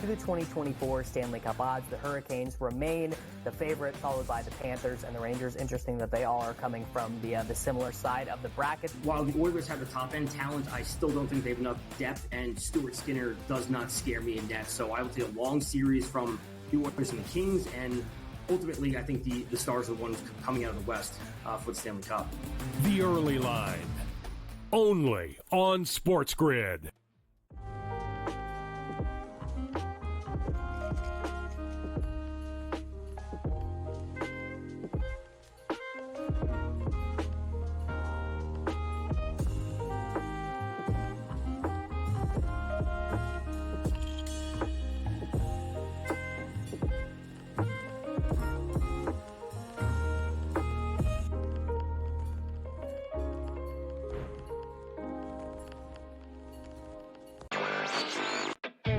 to the 2024 Stanley Cup odds. The Hurricanes remain the favorite, followed by the Panthers and the Rangers. Interesting that they all are coming from the similar side of the bracket. While the Oilers have the top-end talent, I still don't think they have enough depth, and Stuart Skinner does not scare me in depth. So I will take a long series from the Oilers and the Kings, and ultimately I think the Stars are the ones coming out of the West for the Stanley Cup. The Early Line, only on SportsGrid.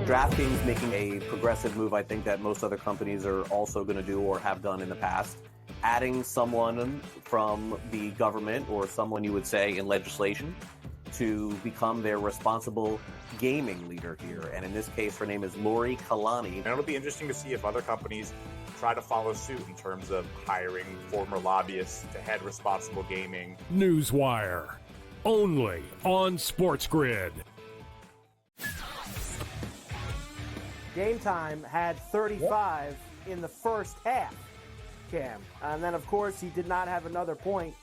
DraftKings making a progressive move, I think, that most other companies are also going to do or have done in the past. Adding someone from the government or someone you would say in legislation to become their responsible gaming leader here. And in this case, her name is Lori Kalani. And it'll be interesting to see if other companies try to follow suit in terms of hiring former lobbyists to head responsible gaming. Newswire, only on SportsGrid. Game Time had 35 in the first half, Cam. And then, of course, he did not have another point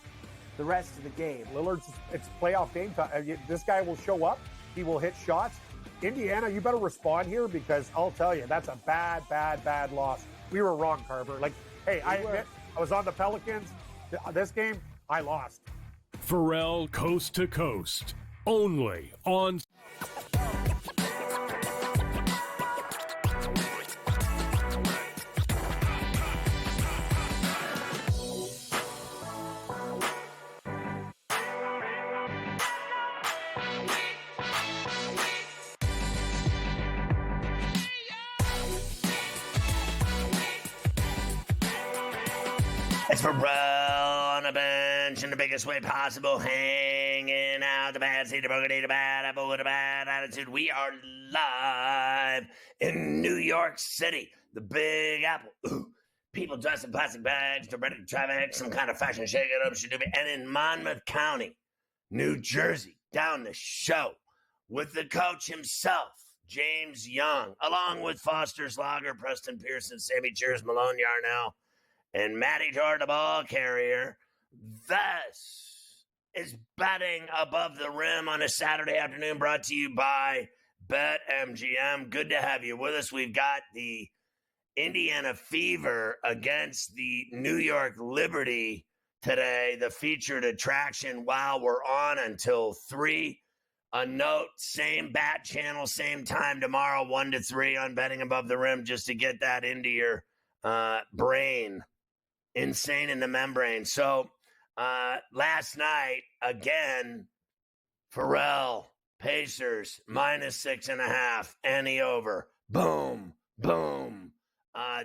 the rest of the game. Lillard's, it's playoff game time. This guy will show up. He will hit shots. Indiana, you better respond here because I'll tell you, that's a bad loss. We were wrong, Carver. Like, hey, I admit, I was on the Pelicans. This game, I lost. Pharrell Coast to Coast, only on It's Pharrell on the bench in the biggest way possible, hanging out the bad seat, the broken need a bad apple with a bad attitude. We are live in New York City, the Big Apple. Ooh, people dressed in plastic bags, they're ready to traffic, some kind of fashion shake it up, should do it. And in Monmouth County, New Jersey, down the show with the coach himself, James Young, along with Foster Slogger, Preston Pearson, Sammy Cheers, Malone Yarnell, and Matty Jord, the ball carrier. This is Betting Above the Rim on a Saturday afternoon, brought to you by BetMGM. Good to have you with us. We've got the Indiana Fever against the New York Liberty today, the featured attraction while we're on until 3. A note, same bat channel, same time tomorrow, 1 to 3 on Betting Above the Rim, just to get that into your brain. Insane in the membrane. So last night, again, Pharrell, Pacers, -6.5, any over. Boom, boom.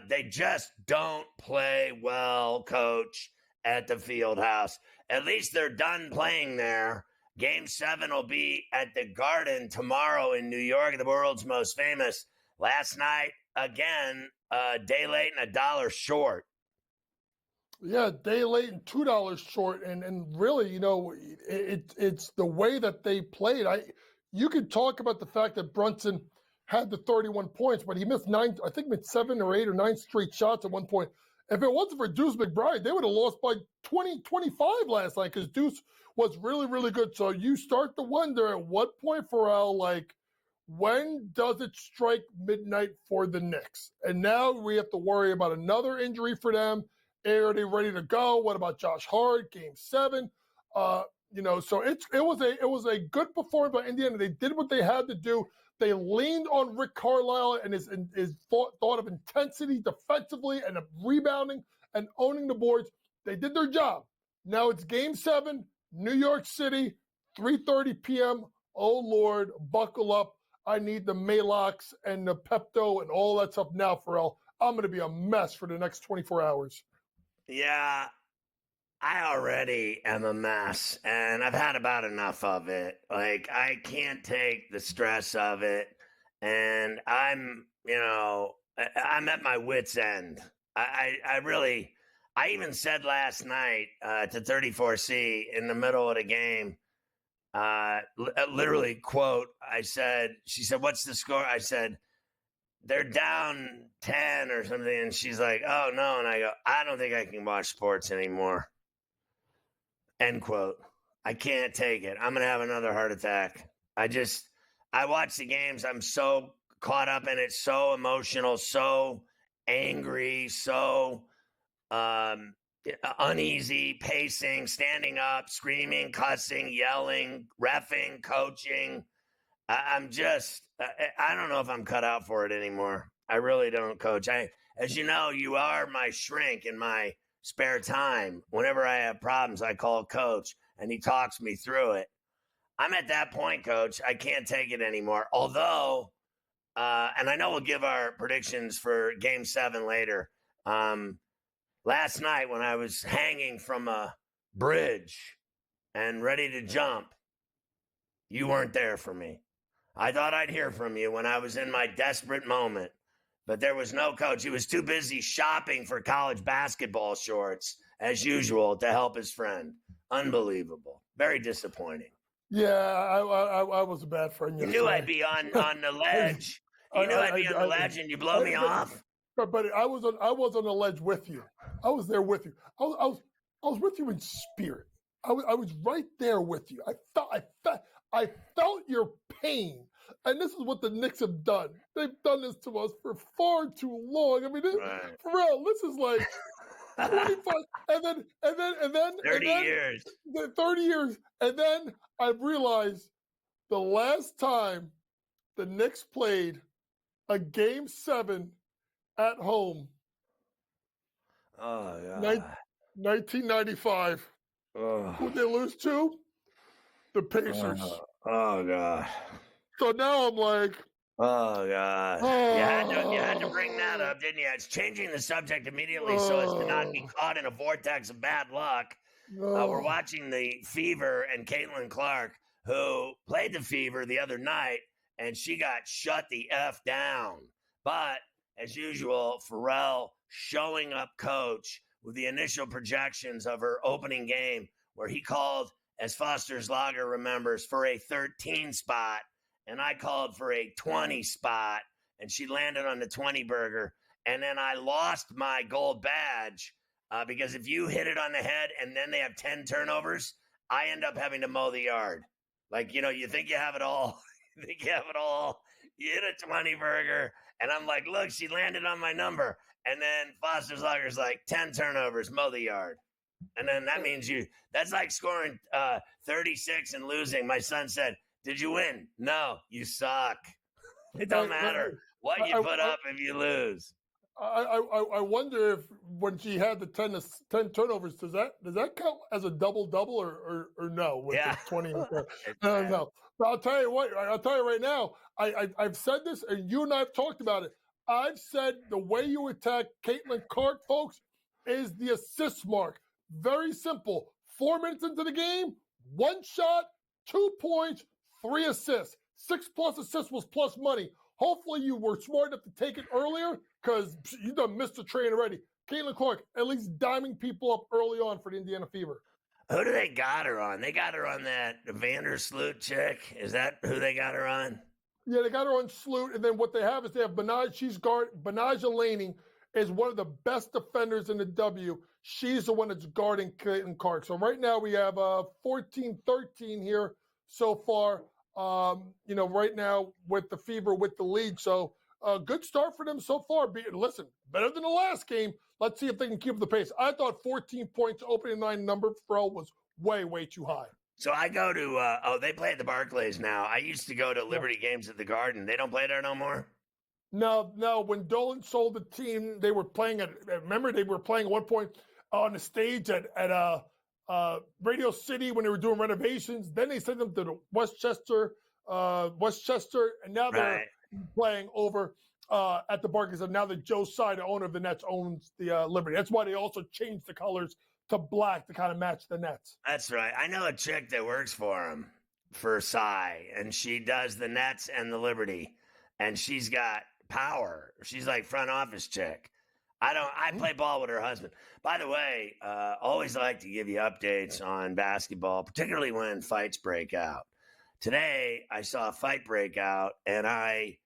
They just don't play well, coach, at the Fieldhouse. At least they're done playing there. Game 7 will be at the Garden tomorrow in New York, the world's most famous. Last night, again, a day late and $1 short. Yeah, day late and $2 short, and really, you know, it's the way that they played. You could talk about the fact that Brunson had the 31 points, but he missed 7 or 8 or 9 straight shots at one point. If it wasn't for Deuce McBride, they would have lost by 20, 25 last night because Deuce was really, really good. So you start to wonder at what point, Pharrell, like, when does it strike midnight for the Knicks? And now we have to worry about another injury for them. Are they ready to go? What about Josh Hart? Game 7. So it was a good performance by Indiana. They did what they had to do. They leaned on Rick Carlisle and his thought of intensity defensively and of rebounding and owning the boards. They did their job. Now it's Game 7, New York City, 3:30 p.m. Oh, Lord, buckle up. I need the Malox and the Pepto and all that stuff now, Pharrell. I'm going to be a mess for the next 24 hours. Yeah, I already am a mess, and I've had about enough of it. Like, I can't take the stress of it, and I'm I'm at my wit's end. I really, I even said last night to 34C in the middle of the game, literally, quote, she said, what's the score? I said, they're down 10 or something. And she's like, oh, no. And I go, I don't think I can watch sports anymore. End quote. I can't take it. I'm going to have another heart attack. I watch the games. I'm so caught up in it, so emotional, so angry, so uneasy, pacing, standing up, screaming, cussing, yelling, reffing, coaching. I don't know if I'm cut out for it anymore. I really don't, Coach. As you know, you are my shrink in my spare time. Whenever I have problems, I call Coach, and he talks me through it. I'm at that point, Coach. I can't take it anymore. Although, and I know we'll give our predictions for Game 7 later. Last night when I was hanging from a bridge and ready to jump, you weren't there for me. I thought I'd hear from you when I was in my desperate moment, but there was no coach. He was too busy shopping for college basketball shorts, as usual, to help his friend. Unbelievable. Very disappointing. Yeah, I was a bad friend. You knew I'd be on the ledge. You knew I'd be on the ledge, and you blow me off. But I was on the ledge with you. I was there with you. I was with you in spirit. I was right there with you. I felt your pain. And this is what the Knicks have done. They've done this to us for far too long. I mean, for real, this is like 25, and then 30 years. 30 years. And then I realized the last time the Knicks played a Game 7 at home. Oh, God. 1995. Who'd they lose to? The Pacers. Oh, God. So now I'm like, oh, God. You had to bring that up, didn't you? It's changing the subject immediately so as to not be caught in a vortex of bad luck. We're watching the Fever and Caitlin Clark, who played the Fever the other night, and she got shut the F down. But, as usual, Pharrell showing up coach with the initial projections of her opening game, where he called, as Foster's Lager remembers, for a 13 spot, and I called for a 20 spot, and she landed on the 20 burger. And then I lost my gold badge because if you hit it on the head and then they have 10 turnovers, I end up having to mow the yard. Like, you think you have it all. You think you have it all. You hit a 20 burger, and I'm like, look, she landed on my number. And then Foster's Lager's like, 10 turnovers, mow the yard. And then that means that's like scoring 36 and losing. My son said, did you win? No, you suck. It don't matter what you put up if you lose. I wonder if when she had the 10 turnovers, does that count as a double or no? With the 20. No. But I'll tell you what. I'll tell you right now. I've said this, and you and I have talked about it. I've said the way you attack Caitlin Clark, folks, is the assist mark. Very simple. 4 minutes into the game, 1 shot, 2 points, 3 assists. 6+ assists was plus money. Hopefully you were smart enough to take it earlier because you done missed the train already. Caitlin Clark, at least diming people up early on for the Indiana Fever. Who do they got her on? They got her on that Vandersloot chick. Is that who they got her on? Yeah, they got her on Sloot, and then what they have is they have Benaja Laney is one of the best defenders in the W. She's the one that's guarding Caitlin Clark. So right now we have 14-13 here so far. Right now with the Fever with the lead. So good start for them so far. Listen, better than the last game. Let's see if they can keep the pace. I thought 14 points opening line number for Elle was way, way too high. So I go to, they play at the Barclays now. I used to go to Liberty games at the Garden. They don't play there no more? No. When Dolan sold the team, they were playing at one point on the stage at Radio City when they were doing renovations. Then they sent them to the Westchester, and now they're playing over at the Barclays. And now that Joe Tsai, the owner of the Nets, owns the Liberty. That's why they also changed the colors to black to kind of match the Nets. That's right. I know a chick that works for him, for Tsai, and she does the Nets and the Liberty. And she's got power. She's like front office chick. I play ball with her husband. By the way, always like to give you updates on basketball, particularly when fights break out. Today, I saw a fight break out, and I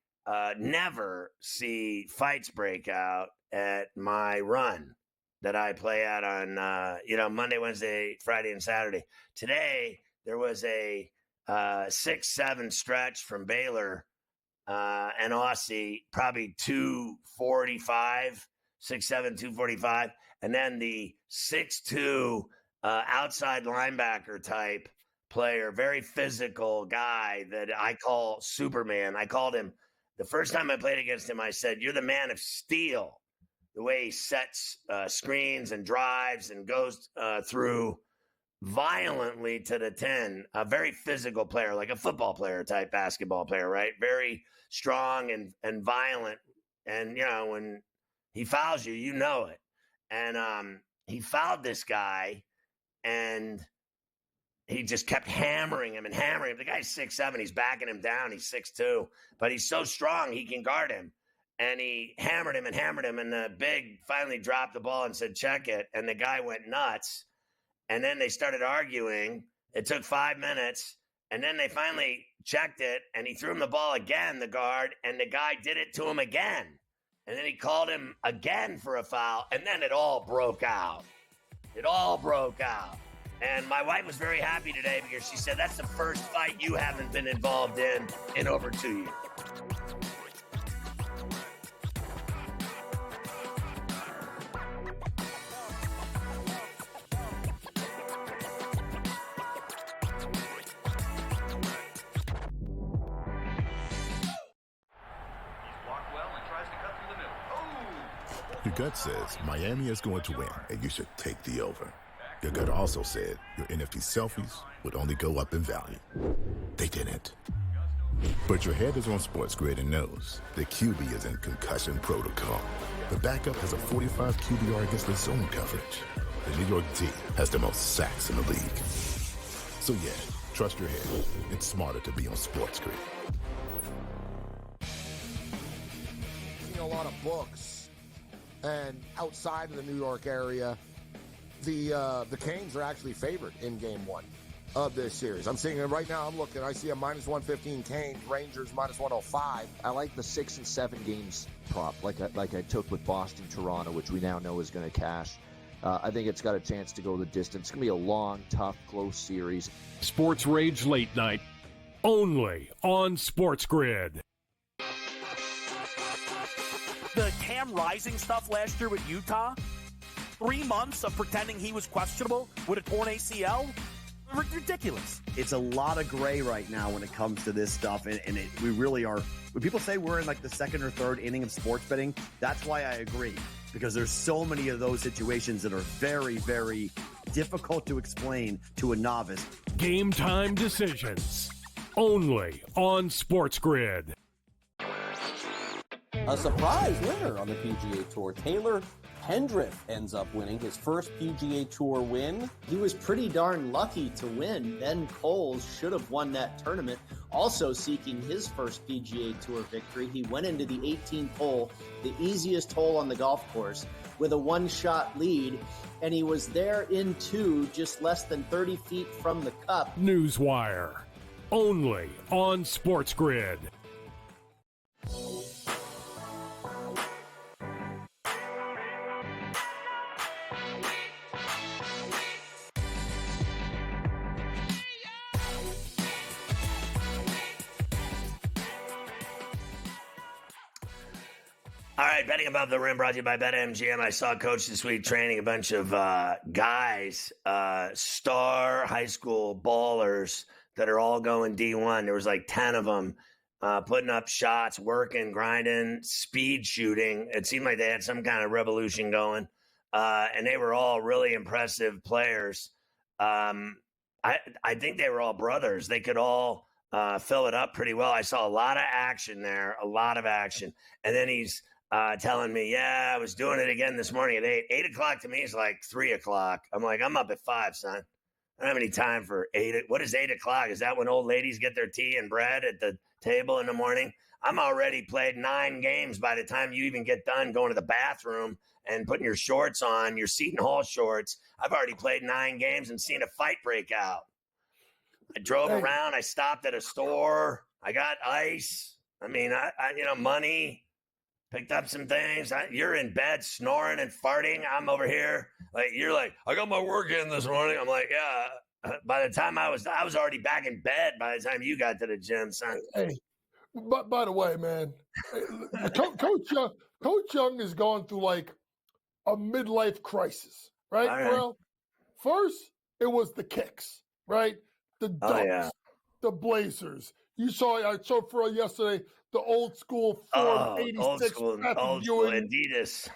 never see fights break out at my run that I play out on, Monday, Wednesday, Friday, and Saturday. Today, there was a 6-7 stretch from Baylor and Aussie, probably 245, 6'7", 245. And then the 6'2", outside linebacker type player, very physical guy that I call Superman. I called him, the first time I played against him, I said, "You're the man of steel." The way he sets screens and drives and goes through violently to the 10, a very physical player, like a football player type basketball player, right? Very strong and violent. And, when he fouls you, you know it. And he fouled this guy, and he just kept hammering him. The guy's 6'7", he's backing him down, he's 6'2", but he's so strong he can guard him. And he hammered him, and the big finally dropped the ball and said, "Check it." And the guy went nuts. And then they started arguing. It took 5 minutes. And then they finally checked it, and he threw him the ball again, the guard, and the guy did it to him again. And then he called him again for a foul, and then it all broke out. And my wife was very happy today because she said, "That's the first fight you haven't been involved in over 2 years." Your gut says Miami is going to win, and you should take the over. Your gut also said your NFT selfies would only go up in value. They didn't. But your head is on SportsGrid and knows the QB is in concussion protocol. The backup has a 45 QBR against the zone coverage. The New York D has the most sacks in the league. So yeah, trust your head. It's smarter to be on SportsGrid. A lot of books. And outside of the New York area, the Canes are actually favored in game one of this series. I'm seeing it right now. I'm looking. I see a -115 Canes, Rangers -105. I like the 6 and 7 games prop, like I took with Boston, Toronto, which we now know is going to cash. I think it's got a chance to go the distance. It's going to be a long, tough, close series. Sports Rage Late Night, only on SportsGrid. The Cam Rising stuff last year with Utah, 3 months of pretending he was questionable with a torn ACL, ridiculous. It's a lot of gray right now when it comes to this stuff, and we really are. When people say we're in like the second or third inning of sports betting, that's why I agree, because there's so many of those situations that are very, very difficult to explain to a novice. Game time decisions, only on SportsGrid. A surprise winner on the PGA Tour. Taylor Pendrith ends up winning his first PGA Tour win. He was pretty darn lucky to win. Ben Coles should have won that tournament. Also seeking his first PGA Tour victory, he went into the 18th hole, the easiest hole on the golf course, with a one-shot lead, and he was there in 2, just less than 30 feet from the cup. Newswire, only on SportsGrid. All right, Betting Above the Rim brought to you by BetMGM. I saw Coach this week training a bunch of guys, star high school ballers that are all going D1. There was like 10 of them putting up shots, working, grinding, speed shooting. It seemed like they had some kind of revolution going, and they were all really impressive players. I think they were all brothers. They could all fill it up pretty well. I saw a lot of action there, a lot of action. And then he's telling me, yeah, I was doing it again this morning at 8. 8 o'clock to me is like 3 o'clock. I'm like, I'm up at 5, son. I don't have any time for 8. What is 8 o'clock? Is that when old ladies get their tea and bread at the table in the morning? I'm already played 9 games by the time you even get done going to the bathroom and putting your shorts on, your Seton Hall shorts. I've already played 9 games and seen a fight break out. I drove around. I stopped at a store. I got ice. I mean, I money. Picked up some things. You're in bed snoring and farting. I'm over here. Like, you're like, I got my work in this morning. I'm like, yeah. By the time I was already back in bed by the time you got to the gym, son. Hey, but by the way, man, Coach Young is going through like a midlife crisis, right? All right. Well, first it was the Kicks, right? The Ducks, the Blazers. I saw for yesterday the old school Ford 86 old school Adidas,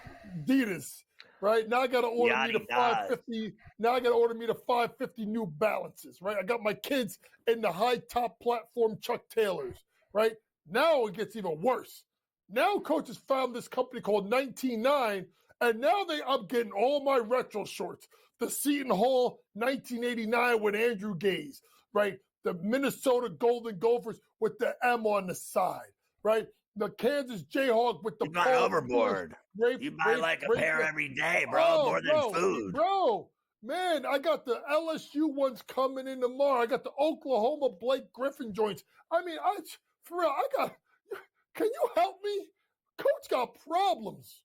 right? Now I got to order me the 550. Now I got to order me the 550 New Balances, right? I got my kids in the high top platform Chuck Taylors, right? Now it gets even worse. Now Coach has found this company called 199, and now I'm getting all my retro shorts. The Seton Hall 1989 with Andrew Gaze, right? The Minnesota Golden Gophers with the M on the side, right? The Kansas Jayhawk with the you buy overboard. You buy like a pair every day, bro, more than food. Bro, man, I got the LSU ones coming in tomorrow. I got the Oklahoma Blake Griffin joints. I mean, for real, can you help me? Coach got problems.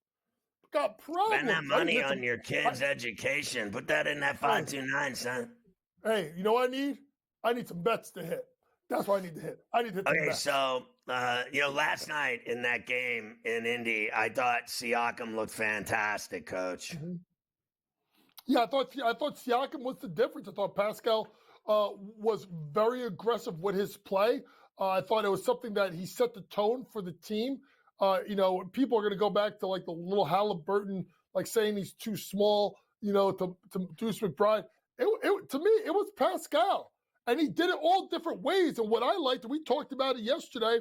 Spend that money on your kids' education. Put that in that 529, son. Hey, you know what I need? I need some bets to hit. That's what I need to hit. I need to hit some bets. So, last night in that game in Indy, I thought Siakam looked fantastic, Coach. Mm-hmm. Yeah, I thought Siakam was the difference. I thought Pascal was very aggressive with his play. I thought it was something that he set the tone for the team. People are going to go back to like the little Halliburton, like saying he's too small, to Deuce McBride. To me, it was Pascal. And he did it all different ways. And what I liked, and we talked about it yesterday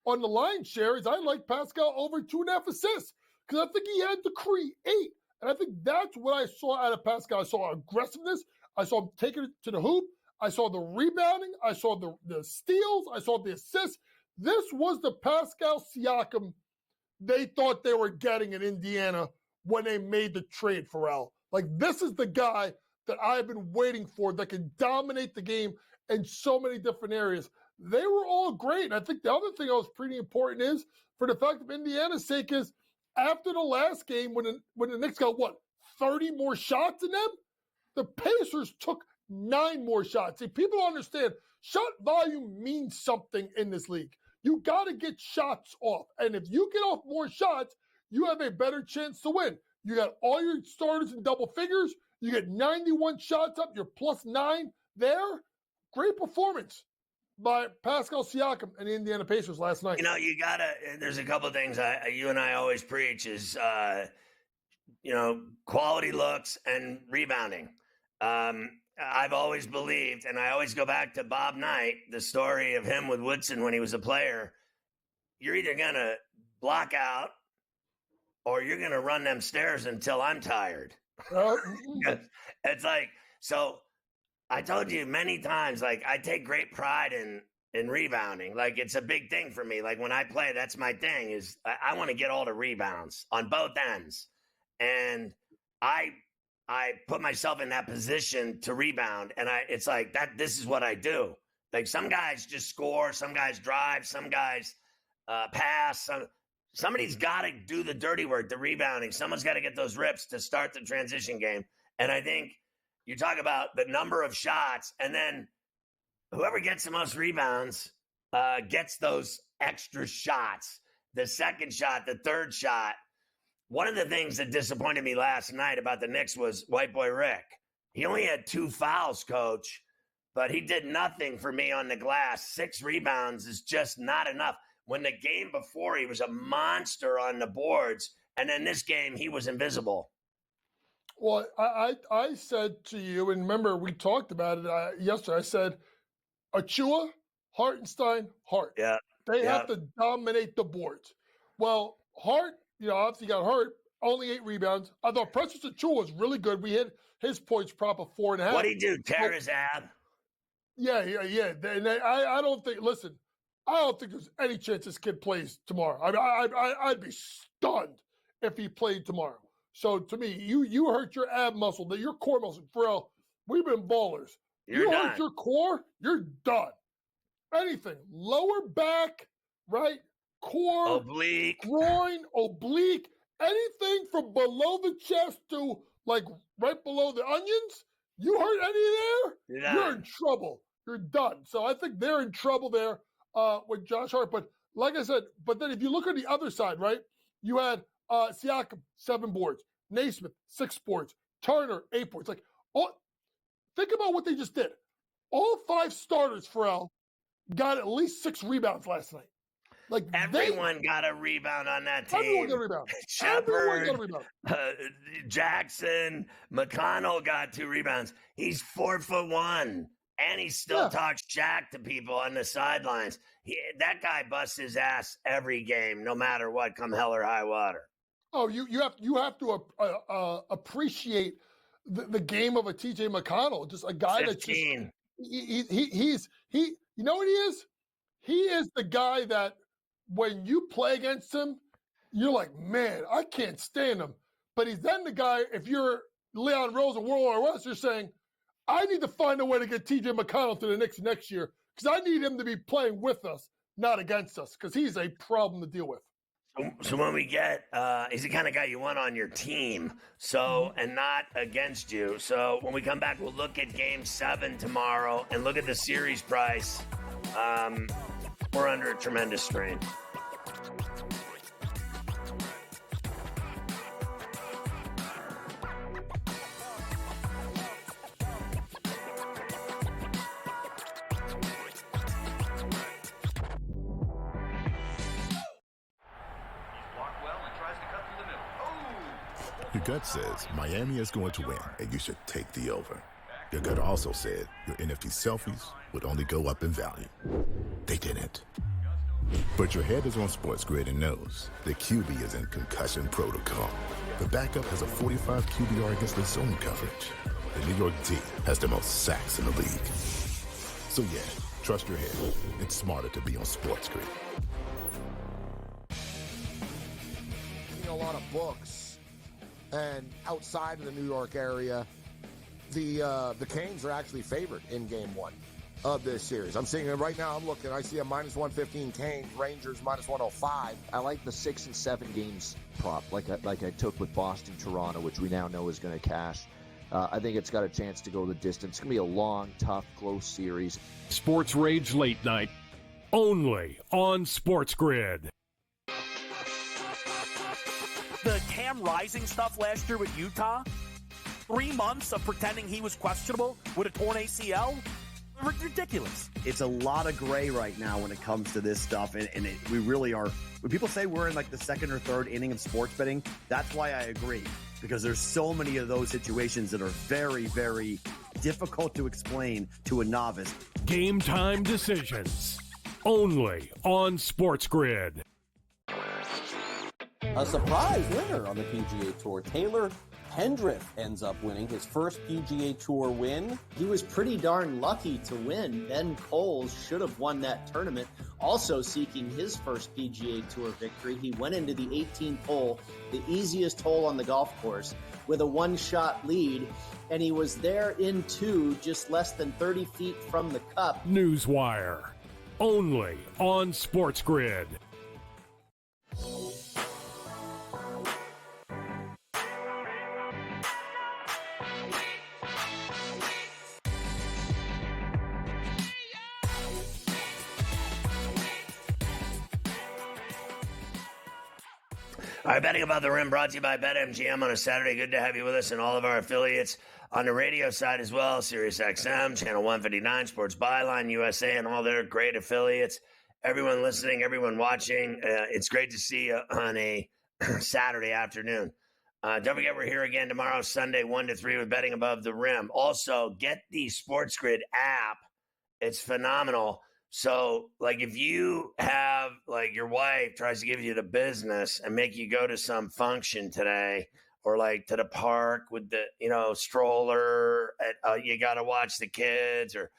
on the line share, is I like Pascal over 2.5 assists because I think he had to create. And I think that's what I saw out of Pascal. I saw aggressiveness. I saw him taking it to the hoop. I saw the rebounding. I saw the steals. I saw the assists. This was the Pascal Siakam they thought they were getting in Indiana when they made the trade for Al. Like, this is the guy that I've been waiting for that can dominate the game in so many different areas. They were all great. And I think the other thing that was pretty important is, for the fact of Indiana's sake, is after the last game when the Knicks got, 30 more shots in them? The Pacers took 9 more shots. See, people don't understand. Shot volume means something in this league. You got to get shots off. And if you get off more shots, you have a better chance to win. You got all your starters in double figures. You get 91 shots up. You're +9 there. Great performance by Pascal Siakam and the Indiana Pacers last night. There's a couple of things you and I always preach is, quality looks and rebounding. I've always believed, and I always go back to Bob Knight, the story of him with Woodson when he was a player. You're either going to block out or you're going to run them stairs until I'm tired. It's like, so I told you many times, like, I take great pride in rebounding. Like, it's a big thing for me. Like, when I play, that's my thing, is I want to get all the rebounds on both ends. And I put myself in that position to rebound. And it's like that. This is what I do. Like, some guys just score, some guys drive, some guys pass. Somebody's got to do the dirty work, the rebounding. Someone's got to get those rips to start the transition game. And I think you talk about the number of shots, and then whoever gets the most rebounds gets those extra shots. The second shot, the third shot. One of the things that disappointed me last night about the Knicks was White Boy Rick. He only had 2 fouls, Coach, but he did nothing for me on the glass. 6 rebounds is just not enough. When the game before, he was a monster on the boards, and then this game, he was invisible. Well, I said to you, and remember, we talked about it yesterday. I said, Achua, Hartenstein, Hart. Yeah. They have to dominate the boards. Well, Hart, obviously got hurt, only 8 rebounds. I thought Precious Achua was really good. We hit his points prop of 4.5. What'd he do, tear his ab? Yeah. And I don't think, listen, I don't think there's any chance this kid plays tomorrow. I'd be stunned if he played tomorrow. So to me, you hurt your ab muscle, your core muscle. Pharrell, we've been ballers. You're hurt done. your core, you're done. Anything, lower back, right? Core, oblique, groin, oblique, anything from below the chest to like right below the onions, you hurt any there, you're in trouble. You're done. So I think they're in trouble there with Josh Hart. But like I said, but then if you look at the other side, right? You had Siakam, 7 boards, Naismith, 6 boards, Turner, 8 boards. Like, think about what they just did. All 5 starters, Pharrell, got at least 6 rebounds last night. Like everyone got a rebound on that team. Everyone got a rebound. Shepard, Jackson, McConnell got 2 rebounds. He's 4'1", and he still talks jack to people on the sidelines. That guy busts his ass every game, no matter what, come hell or high water. Oh, you have to appreciate the game of a TJ McConnell, just a guy 15. That's just he. You know what he is? He is the guy that when you play against him, you're like, man, I can't stand him. But he's then the guy. If you're Leon Rose or World War West, you're saying, I need to find a way to get TJ McConnell to the Knicks next year because I need him to be playing with us, not against us, because he's a problem to deal with. So when we get, he's the kind of guy you want on your team, so and not against you. So when we come back, we'll look at Game 7 tomorrow and look at the series price. We're under a tremendous strain. Your gut says Miami is going to win, and you should take the over. Your gut also said your NFT selfies would only go up in value. They didn't. But your head is on SportsGrid and knows the QB is in concussion protocol. The backup has a 45 QBR against the zone coverage. The New York D has the most sacks in the league. So yeah, trust your head. It's smarter to be on SportsGrid. A lot of books, and outside of the New York area, the Canes are actually favored in Game 1 of this series. I'm seeing it right now. I'm looking. I see a -115 Canes, Rangers -105. I like the 6 and 7 games prop, like I took with Boston, Toronto, which we now know is going to cash. I think it's got a chance to go the distance. It's going to be a long, tough, close series. Sports Rage Late Night, only on SportsGrid. The Cam Rising stuff last year with Utah, 3 months of pretending he was questionable with a torn ACL, ridiculous. It's a lot of gray right now when it comes to this stuff, and we really are. When people say we're in like the second or third inning of sports betting, that's why I agree, because there's so many of those situations that are very, very difficult to explain to a novice. Game time decisions, only on SportsGrid. A surprise winner on the PGA Tour. Taylor Pendrith ends up winning his first PGA Tour win. He was pretty darn lucky to win. Ben Coles should have won that tournament. Also seeking his first PGA Tour victory, he went into the 18th hole, the easiest hole on the golf course, with a 1-shot lead, and he was there in 2, just less than 30 feet from the cup. Newswire, only on SportsGrid. All right, Betting Above the Rim brought to you by BetMGM on a Saturday. Good to have you with us and all of our affiliates on the radio side as well. SiriusXM, Channel 159, Sports Byline, USA, and all their great affiliates. Everyone listening, everyone watching, it's great to see you on a Saturday afternoon. Don't forget, we're here again tomorrow, Sunday, 1 to 3 with Betting Above the Rim. Also, get the SportsGrid app. It's phenomenal. So, like, if you have, like, your wife tries to give you the business and make you go to some function today, or like to the park with the, stroller, you got to watch the kids, or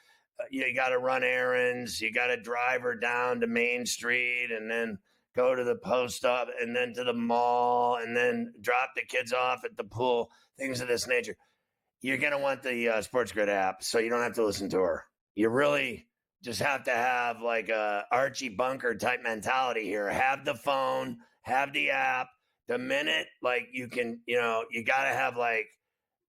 you got to run errands. You got to drive her down to Main Street and then go to the post office and then to the mall and then drop the kids off at the pool, things of this nature. You're going to want the SportsGrid app so you don't have to listen to her. You really just have to have like a Archie Bunker type mentality here. Have the phone, have the app. The minute like you can, you got to have like,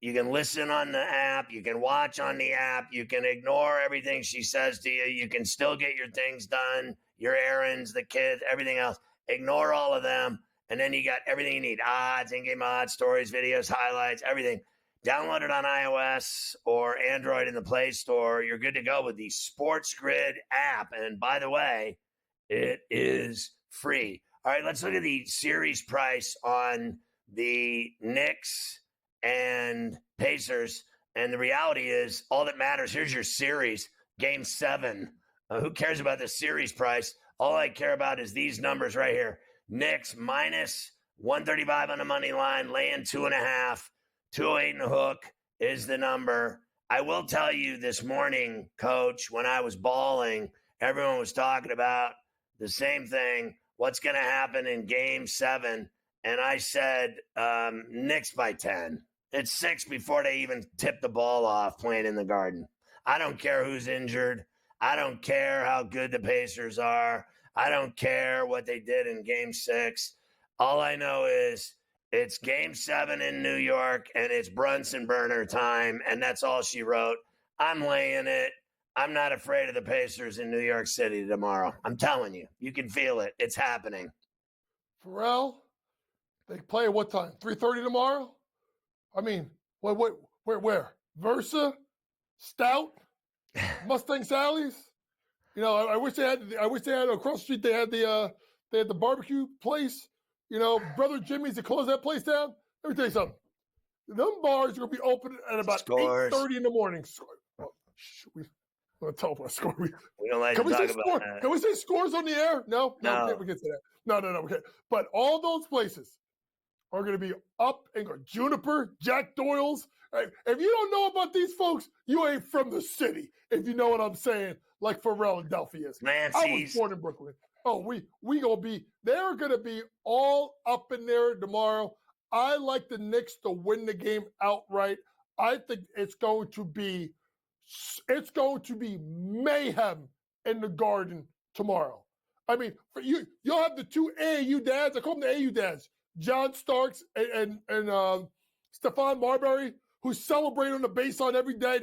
you can listen on the app. You can watch on the app. You can ignore everything she says to you. You can still get your things done, your errands, the kids, everything else. Ignore all of them. And then you got everything you need. Odds, in-game odds, stories, videos, highlights, everything. Download it on iOS or Android in the Play Store. You're good to go with the SportsGrid app. And by the way, it is free. All right, let's look at the series price on the Knicks and Pacers. And the reality is all that matters, here's your series, game 7. Who cares about the series price? All I care about is these numbers right here. Knicks minus 135 on the money line, laying 2.5, 208 in the hook is the number. I will tell you this morning, Coach, when I was balling, everyone was talking about the same thing. What's going to happen in game 7? And I said, Knicks by 10. It's 6 before they even tip the ball off playing in the Garden. I don't care who's injured. I don't care how good the Pacers are. I don't care what they did in game 6. All I know is it's game 7 in New York, and it's Brunson burner time, and that's all she wrote. I'm laying it. I'm not afraid of the Pacers in New York City tomorrow. I'm telling you. You can feel it. It's happening. Pharrell, they play at what time? 3:30 tomorrow? I mean, where? Versa? Stout? Mustang Sally's? I wish they had across the street. They had the barbecue place. Brother Jimmy's to close that place down. Let me tell you something. Them bars are gonna be open at about 8:30 in the morning. We want to tell what score we don't like to talk about that. Can we say scores on the air? No, we can't say that. No, we can't. But all those places are going to be up and go. Juniper, Jack Doyle's. Right? If you don't know about these folks, you ain't from the city. If you know what I'm saying, like Philadelphia is. I was born in Brooklyn. Oh, we gonna be. They're gonna be all up in there tomorrow. I like the Knicks to win the game outright. I think it's going to be mayhem in the Garden tomorrow. I mean, you'll have the two AAU dads. I call them the AAU dads. John Starks and Stephon Marbury, who celebrate on the baseline every day.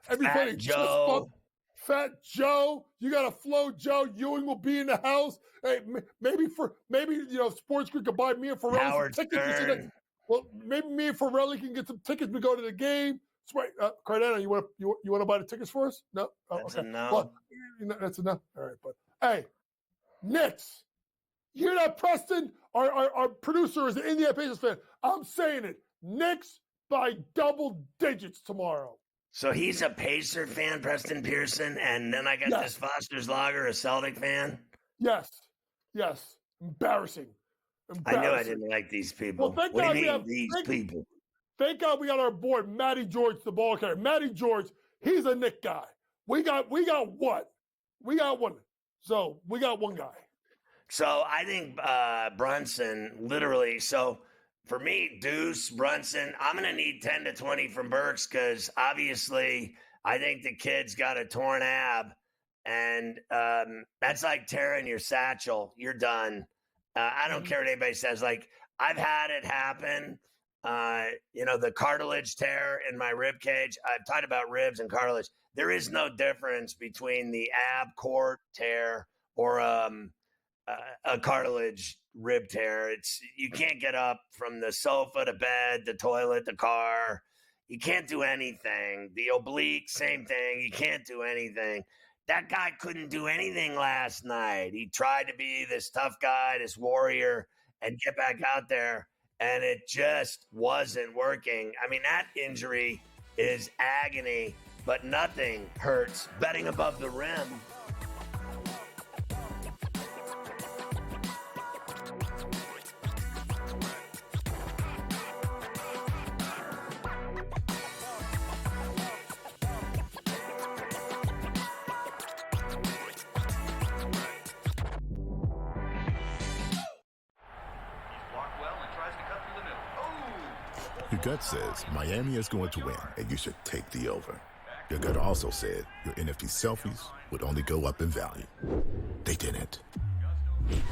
Every play they chest bump. Fat Joe, you got a flow, Joe. Ewing will be in the house. Hey, maybe SportsGrid could buy me and Ferrelli some tickets. Well, maybe me and Ferrelli can get some tickets to go to the game. Cardano, you want to buy the tickets for us? No, that's okay. a no. Well, that's a no. All right, but hey, Knicks. You hear that, Preston? Our producer is an Indiana Pacers fan. I'm saying it. Knicks by double digits tomorrow. So he's a Pacer fan, Preston Pearson, and then I got this Foster's Lager, a Celtic fan? Yes. Embarrassing. I knew I didn't like these people. Well, what do you mean, these people? Thank God we got our boy, Matty George, the ball carrier. Matty George, he's a Knick guy. We got what? We got one. So we got one guy. So I think Brunson, literally, so for me, Deuce, Brunson, I'm going to need 10 to 20 from Burks because obviously I think the kid's got a torn ab, and that's like tearing your satchel. You're done. I don't care what anybody says. Like, I've had it happen. The cartilage tear in my rib cage. I've talked about ribs and cartilage. There is no difference between the ab cord tear or a cartilage rib tear. You can't get up from the sofa, the bed, the toilet, the car. You can't do anything. The oblique, same thing. You can't do anything. That guy couldn't do anything last night. He tried to be this tough guy, this warrior, and get back out there, and it just wasn't working. I mean, that injury is agony, but nothing hurts betting above the rim. Your gut says Miami is going to win, and you should take the over. Your gut also said your NFT selfies would only go up in value. They didn't.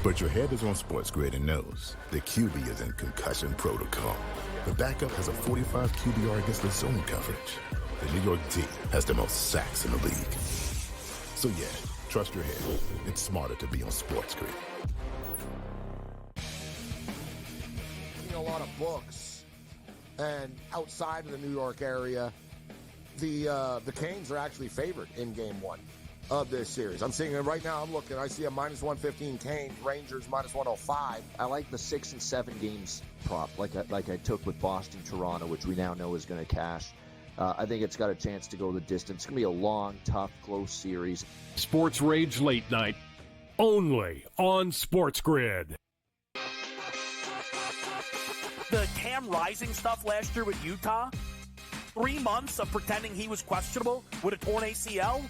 But your head is on SportsGrid and knows the QB is in concussion protocol. The backup has a 45 QBR against the zone coverage. The New York D has the most sacks in the league. So yeah, trust your head. It's smarter to be on SportsGrid. A lot of books, and outside of the New York area, the Canes are actually favored in Game 1 of this series. I'm seeing it right now. I'm looking. I see a minus 115 Canes, Rangers minus 105. I like the 6 and 7 games prop, like I took with Boston, Toronto, which we now know is going to cash. I think it's got a chance to go the distance. It's going to be a long, tough, close series. Sports Rage Late Night, only on SportsGrid. The Cam Rising stuff last year with Utah, 3 months of pretending he was questionable with a torn ACL,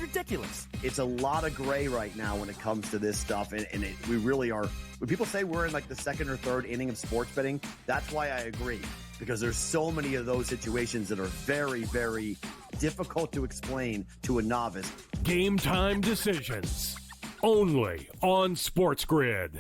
ridiculous. It's a lot of gray right now when it comes to this stuff, and we really are. When people say we're in like the second or third inning of sports betting, that's why I agree, because there's so many of those situations that are very, very difficult to explain to a novice. Game time decisions, only on SportsGrid.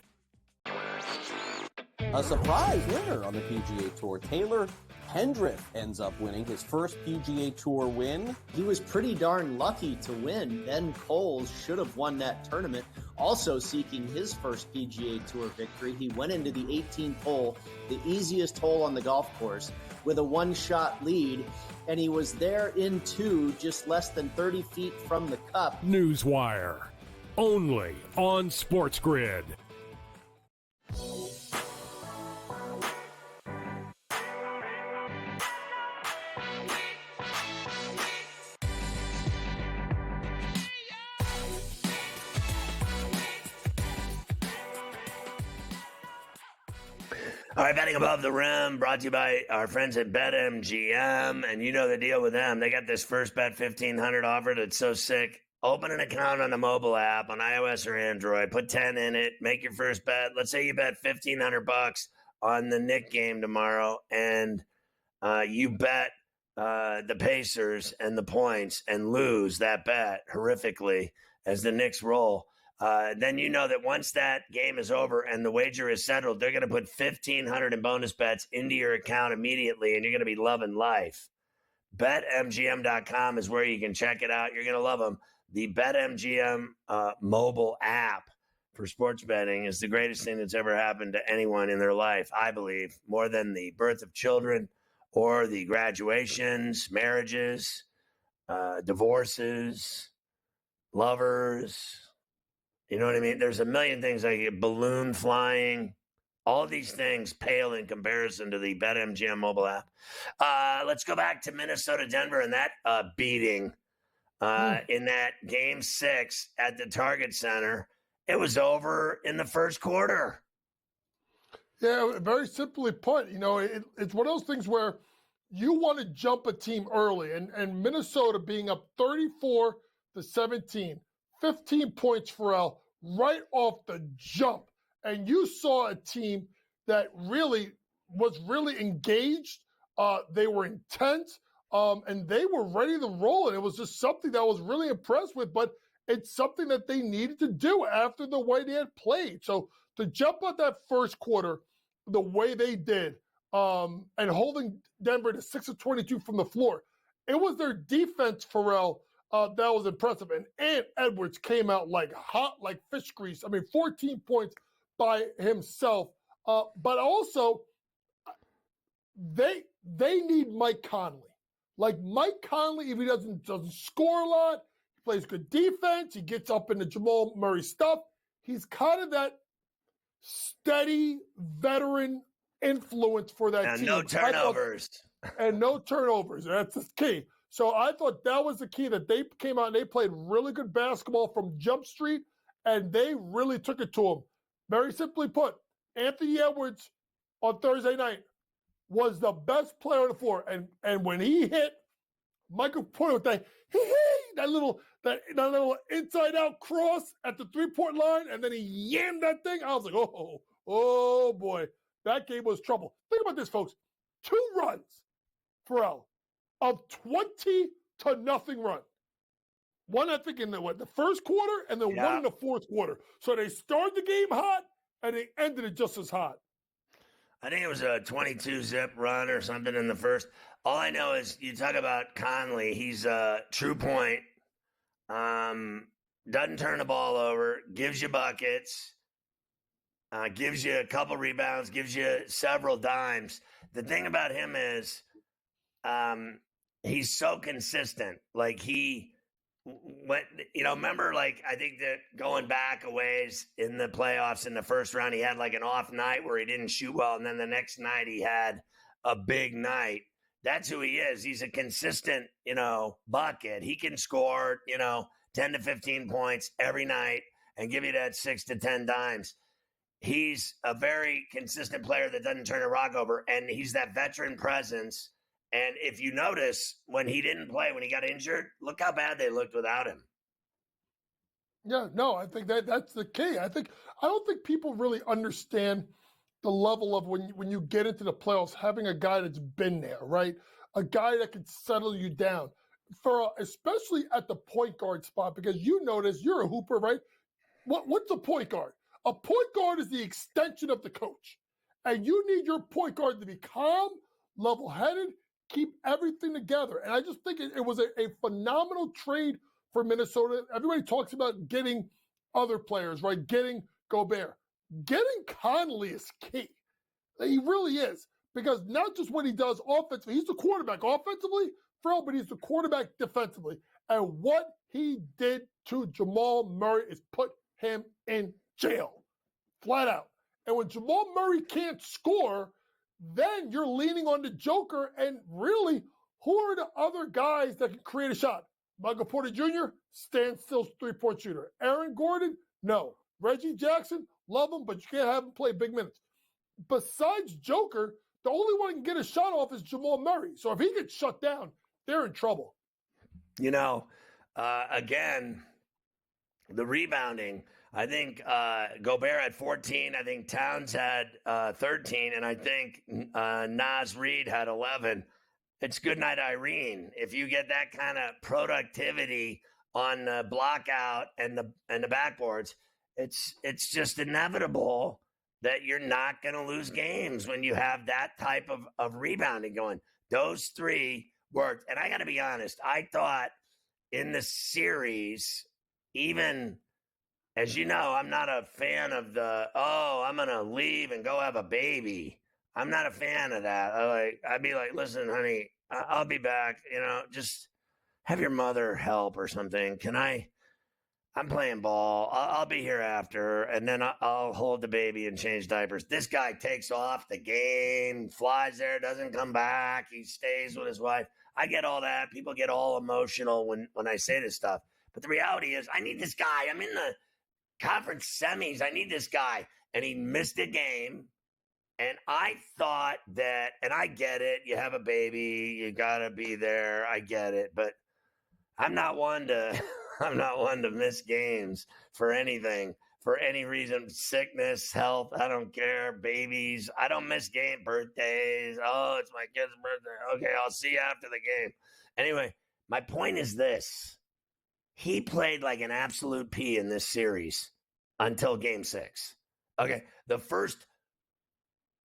A surprise winner on the PGA Tour. Taylor Pendrith ends up winning his first PGA Tour win. He was pretty darn lucky to win. Ben Coles should have won that tournament. Also seeking his first PGA Tour victory, he went into the 18th hole, the easiest hole on the golf course, with a one-shot lead, and he was there in 2, just less than 30 feet from the cup. Newswire, only on SportsGrid. All right, Betting Above the Rim, brought to you by our friends at BetMGM, and you know the deal with them. They got this first bet $1,500 offer that's so sick. Open an account on the mobile app on iOS or Android. Put 10 in it. Make your first bet. Let's say you bet $1,500 on the Knicks game tomorrow, and you bet the Pacers and the points and lose that bet horrifically as the Knicks roll. Then you know that once that game is over and the wager is settled, they're going to put $1,500 in bonus bets into your account immediately, and you're going to be loving life. BetMGM.com is where you can check it out. You're going to love them. The BetMGM mobile app for sports betting is the greatest thing that's ever happened to anyone in their life, I believe, more than the birth of children or the graduations, marriages, divorces, lovers. You know what I mean? There's a million things like balloon flying. All these things pale in comparison to the BetMGM mobile app. Let's go back to Minnesota-Denver and that beating in that Game 6 at the Target Center. It was over in the first quarter. Yeah, very simply put, it's one of those things where you want to jump a team early, and Minnesota being up 34-17, 15 points for L right off the jump. And you saw a team that was really engaged. They were intense, and they were ready to roll. And it was just something that I was really impressed with, but it's something that they needed to do after the way they had played. So to jump out that first quarter the way they did, and holding Denver to 6 of 22 from the floor, it was their defense, Pharrell, that was impressive. And Ant Edwards came out like hot, like fish grease. 14 points by himself. But also, they need Mike Conley. Like Mike Conley, if he doesn't score a lot, he plays good defense, he gets up into Jamal Murray stuff. He's kind of that steady veteran influence for that team. And no turnovers. And no turnovers. That's the key. So I thought that was the key, that they came out and they played really good basketball from Jump Street, and they really took it to him. Very simply put, Anthony Edwards on Thursday night was the best player on the floor. And when he hit, Michael pointed with that little inside out cross at the 3-point line, and then he yammed that thing. I was like, oh boy, that game was trouble. Think about this, folks. 2 runs, Pharrell, of 20-0 run. One, I think, in the first quarter, and then one in the fourth quarter. So they started the game hot, and they ended it just as hot. I think it was a 22-zip run or something in the first. All I know is you talk about Conley. He's a true point. Doesn't turn the ball over. Gives you buckets. Gives you a couple rebounds. Gives you several dimes. The thing about him is he's so consistent. Like remember, like, I think that going back a ways in the playoffs in the first round, he had like an off night where he didn't shoot well. And then the next night he had a big night. That's who he is. He's a consistent, bucket. He can score, 10 to 15 points every night and give you that 6 to 10 dimes. He's a very consistent player that doesn't turn a rock over. And he's that veteran presence. And if you notice, when he didn't play, when he got injured, look how bad they looked without him. Yeah, no, I think that's the key. I don't think people really understand the level of when you get into the playoffs, having a guy that's been there, right? A guy that can settle you down, especially at the point guard spot, because you notice you're a hooper, right? What's a point guard? A point guard is the extension of the coach. And you need your point guard to be calm, level-headed, keep everything together. And I just think it was a phenomenal trade for Minnesota. Everybody talks about getting other players, right? Getting Gobert. Getting Conley is key. He really is. Because not just what he does offensively, he's the quarterback offensively, but he's the quarterback defensively. And what he did to Jamal Murray is put him in jail. Flat out. And when Jamal Murray can't score, then you're leaning on the Joker, and really, who are the other guys that can create a shot? Michael Porter Jr., standstill 3-point shooter. Aaron Gordon, no. Reggie Jackson, love him, but you can't have him play big minutes. Besides Joker, the only one who can get a shot off is Jamal Murray. So if he gets shut down, they're in trouble. Again, the rebounding. I think Gobert had 14. I think Towns had 13. And I think Naz Reid had 11. It's good night, Irene. If you get that kind of productivity on the block out and the backboards, it's just inevitable that you're not going to lose games when you have that type of rebounding going. Those 3 worked. And I got to be honest, I thought in the series, even – as you know, I'm not a fan of I'm going to leave and go have a baby. I'm not a fan of that. I'd be like, listen, honey, I'll be back. Just have your mother help or something. I'm playing ball. I'll be here after, and then I'll hold the baby and change diapers. This guy takes off the game, flies there, doesn't come back. He stays with his wife. I get all that. People get all emotional when I say this stuff. But the reality is I need this guy. I'm in the conference semis. I need this guy. And he missed a game. And I thought that, and I get it. You have a baby. You got to be there. I get it. But I'm not one to miss games for anything, for any reason. Sickness, health, I don't care. Babies. I don't miss game birthdays. Oh, it's my kid's birthday. Okay, I'll see you after the game. Anyway, my point is this. He played like an absolute P in this series until game 6. Okay, the first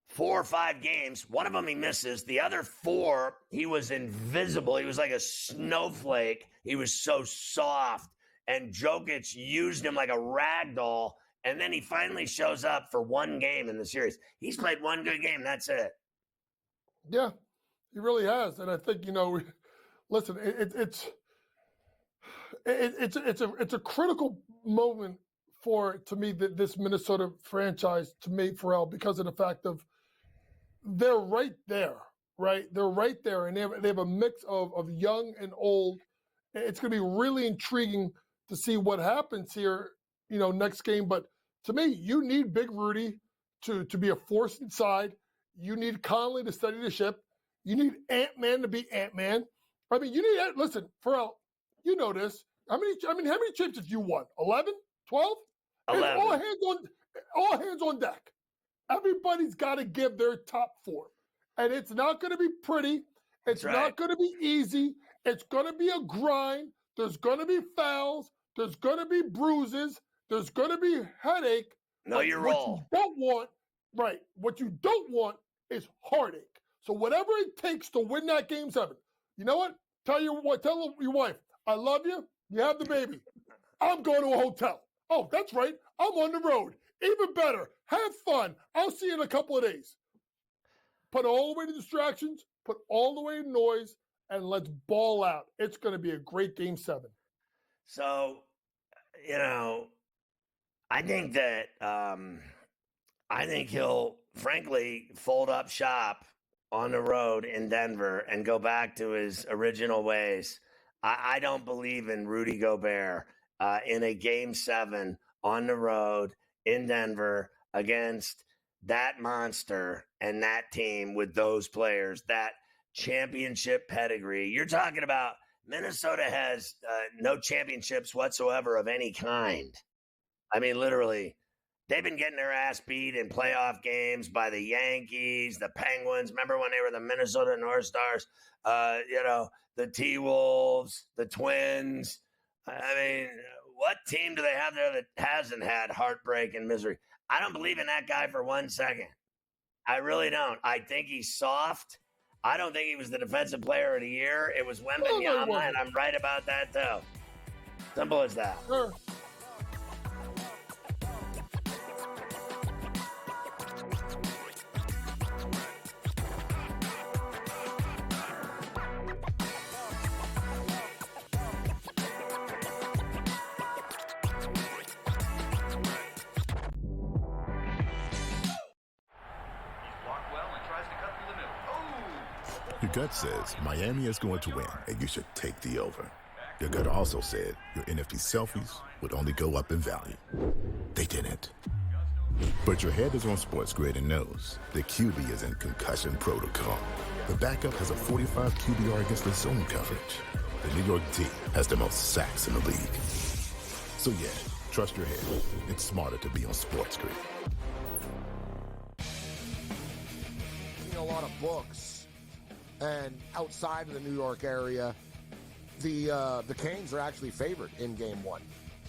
4 or 5 games, one of them he misses. The other 4, he was invisible. He was like a snowflake. He was so soft. And Jokic used him like a rag doll. And then he finally shows up for 1 game in the series. He's played 1 good game. That's it. Yeah, he really has. And I think, listen, it's a critical moment to me, this Minnesota franchise, to me, Pharrell, because of the fact of they're right there, right? They're right there, and they have a mix of young and old. It's going to be really intriguing to see what happens here, next game. But to me, you need Big Rudy to be a force inside. You need Conley to steady the ship. You need Ant-Man to be Ant-Man. I mean, you need, listen, Pharrell, you know this. How many chips have you won? 11? 12? 11. All hands on deck. Everybody's got to give their top 4. And it's not going to be pretty. It's not going to be easy. It's going to be a grind. There's going to be fouls. There's going to be bruises. There's going to be headache. Know your role. What you don't want is heartache. So whatever it takes to win that game 7, you know what? Tell your wife, I love you. You have the baby. I'm going to a hotel. Oh, that's right. I'm on the road. Even better. Have fun. I'll see you in a couple of days. Put all the way to distractions, put all the way to noise, and let's ball out. It's going to be a great game 7. So, I think that I think he'll frankly fold up shop on the road in Denver and go back to his original ways. I don't believe in Rudy Gobert in a game 7 on the road in Denver against that monster and that team with those players, that championship pedigree. You're talking about Minnesota has no championships whatsoever of any kind. I mean, literally, they've been getting their ass beat in playoff games by the Yankees, the Penguins. Remember when they were the Minnesota North Stars? The T-Wolves, the Twins. I mean, what team do they have there that hasn't had heartbreak and misery? I don't believe in that guy for 1 second. I really don't. I think he's soft. I don't think he was the defensive player of the year. It was Wembanyama, and I'm right about that, too. Simple as that. Sure. Your gut says Miami is going to win, and you should take the over. Your gut also said your NFT selfies would only go up in value. They didn't. But your head is on SportsGrid and knows the QB is in concussion protocol. The backup has a 45 QBR against the zone coverage. The New York D has the most sacks in the league. So yeah, trust your head. It's smarter to be on SportsGrid. A lot of books, and outside of the New York area, the Canes are actually favored in game 1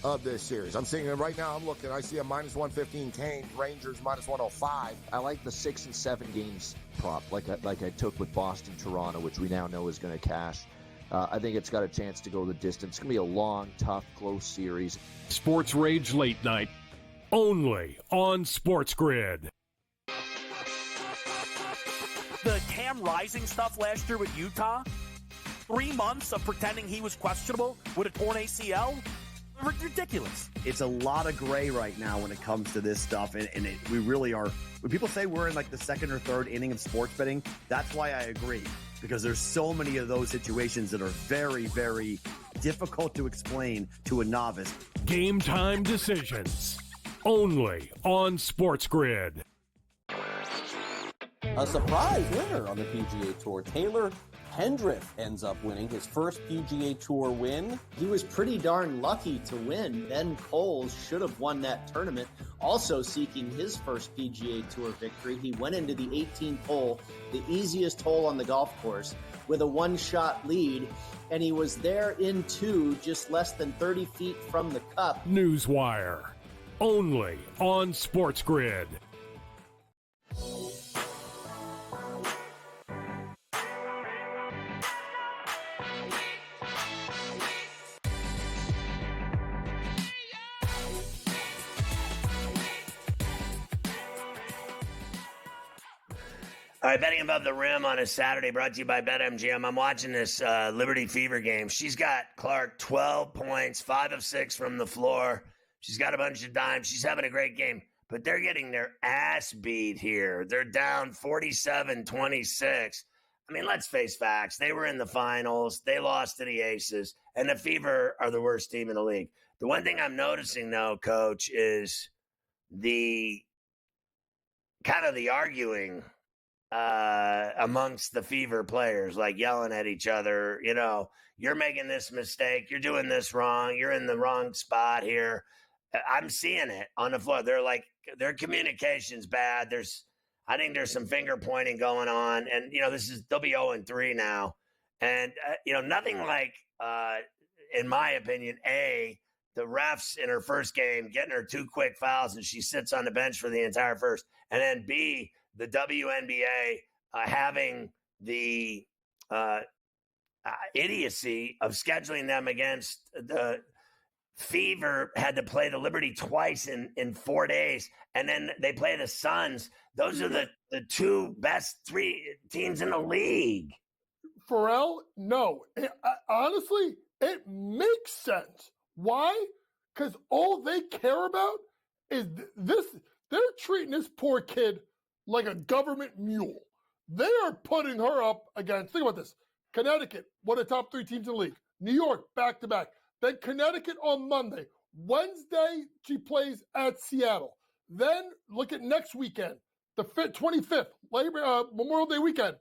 of this series. I'm seeing it right now. I'm looking. I see a -115 Canes, Rangers -105. I like the 6 and 7 games prop, like I took with Boston, Toronto, which we now know is going to cash. I think it's got a chance to go the distance. It's going to be a long, tough, close series. Sports Rage Late Night, only on SportsGrid. The Cam Rising stuff last year with Utah, 3 months of pretending he was questionable with a torn ACL, ridiculous. It's a lot of gray right now when it comes to this stuff, and we really are. When people say we're in like the second or third inning of sports betting, that's why I agree, because there's so many of those situations that are very, very difficult to explain to a novice. Game time decisions, only on SportsGrid. A surprise winner on the PGA Tour. Taylor Pendrith ends up winning his first PGA Tour win. He was pretty darn lucky to win. Ben Coles should have won that tournament. Also seeking his first PGA Tour victory, he went into the 18th hole, the easiest hole on the golf course, with a one-shot lead, and he was there in 2, just less than 30 feet from the cup. Newswire, only on SportsGrid. All right, betting above the rim on a Saturday, brought to you by BetMGM. I'm watching this Liberty Fever game. She's got Clark 12 points, 5 of 6 from the floor. She's got a bunch of dimes. She's having a great game, but they're getting their ass beat here. They're down 47-26. I mean, let's face facts. They were in the finals. They lost to the Aces, and the Fever are the worst team in the league. The one thing I'm noticing, though, Coach, is the kind of the arguing amongst the Fever players, like yelling at each other, you know, you're making this mistake, you're doing this wrong, you're in the wrong spot here. I'm seeing it on the floor. They're like, their communication's bad. I think there's some finger pointing going on, and they'll be 0-3 now, and nothing like, in my opinion, the refs in her first game getting her 2 quick fouls and she sits on the bench for the entire first, and then B, the WNBA having the idiocy of scheduling them against the Fever, had to play the Liberty twice in 4 days, and then they play the Suns. Those are the 2 best 3 teams in the league. Pharrell, no. Honestly, it makes sense. Why? Because all they care about is this. They're treating this poor kid like a government mule. They are putting her up against, think about this, Connecticut, one of the top 3 teams in the league. New York, back-to-back. Then Connecticut on Monday. Wednesday, she plays at Seattle. Then look at next weekend, the 25th, Memorial Day weekend,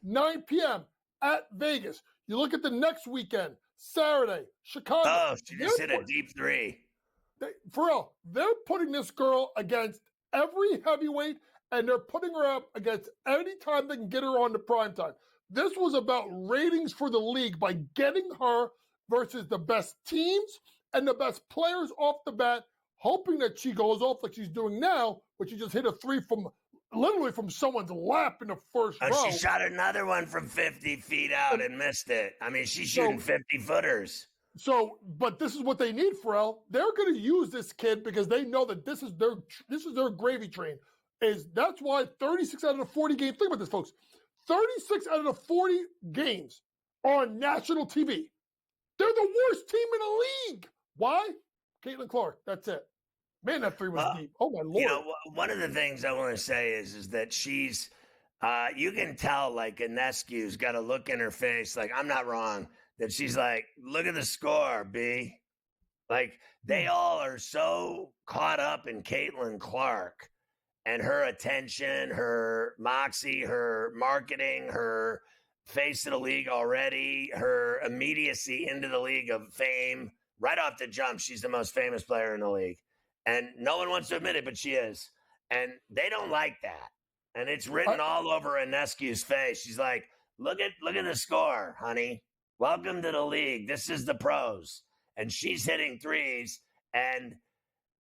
9 p.m. at Vegas. You look at the next weekend, Saturday, Chicago. Oh, she just hit a deep 3. For real, they're putting this girl against every heavyweight, and they're putting her up against any time they can get her on the primetime. This was about ratings for the league by getting her versus the best teams and the best players off the bat, hoping that she goes off like she's doing now, but she just hit a 3 from literally from someone's lap in the first row. She shot another one from 50 feet out and missed it. I mean, she's shooting 50-footers. So, but this is what they need, Pharrell. They're going to use this kid because they know that this is their gravy train. That's why 36 out of the 40 games. Think about this, folks. 36 out of the 40 games are on national TV. They're the worst team in the league. Why? Caitlin Clark. That's it. Man, that 3 was deep. Oh, my Lord. One of the things I want to say is that she's, you can tell, like, Ionescu's got a look in her face, like, I'm not wrong, that she's like, look at the score, B. Like, they all are so caught up in Caitlin Clark and her attention, her moxie, her marketing, her face of the league already, her immediacy into the league of fame. Right off the jump, she's the most famous player in the league. And no one wants to admit it, but she is. And they don't like that. And it's written all over Ionescu's face. She's like, look at the score, honey. Welcome to the league. This is the pros. And she's hitting 3s. And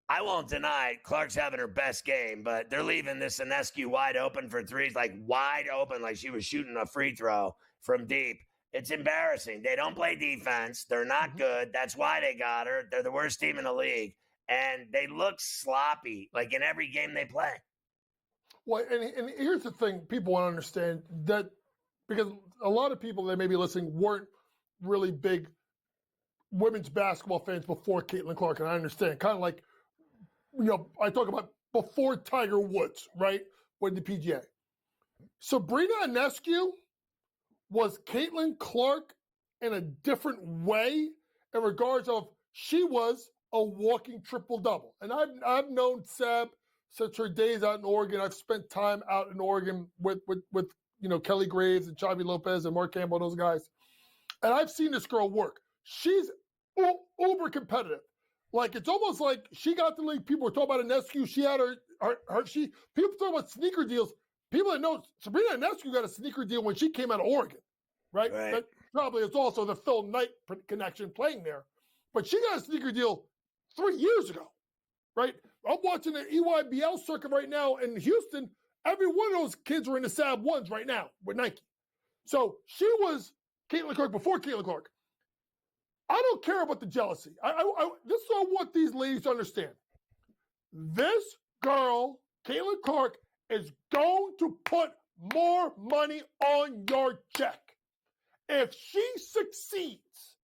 I won't deny Clark's having her best game, but they're leaving this Ionescu wide open for 3s, like wide open, like she was shooting a free throw from deep. It's embarrassing. They don't play defense. They're not good. That's why they got her. They're the worst team in the league. And they look sloppy, like in every game they play. Well, and here's the thing people want to understand, that because a lot of people that may be listening weren't really big women's basketball fans before Caitlin Clark, and I understand. Kind of like, I talk about before Tiger Woods, right, with the PGA. Sabrina Ionescu was Caitlin Clark in a different way in regards of she was a walking triple-double. And I've known Seb since her days out in Oregon. I've spent time out in Oregon with Kelly Graves and Xavi Lopez and Mark Campbell, those guys. And I've seen this girl work. She's uber competitive. Like, it's almost like she got the league. People were talking about Ionescu. She had people talk about sneaker deals. People that know Sabrina Ionescu got a sneaker deal when she came out of Oregon, right? That probably is also the Phil Knight connection playing there. But she got a sneaker deal 3 years ago, right? I'm watching the EYBL circuit right now in Houston. Every one of those kids are in the Sab ones right now with Nike. So she was Caitlin Clark before Caitlin Clark. I don't care about the jealousy. This is what I want these ladies to understand. This girl, Caitlin Clark, is going to put more money on your check. If she succeeds,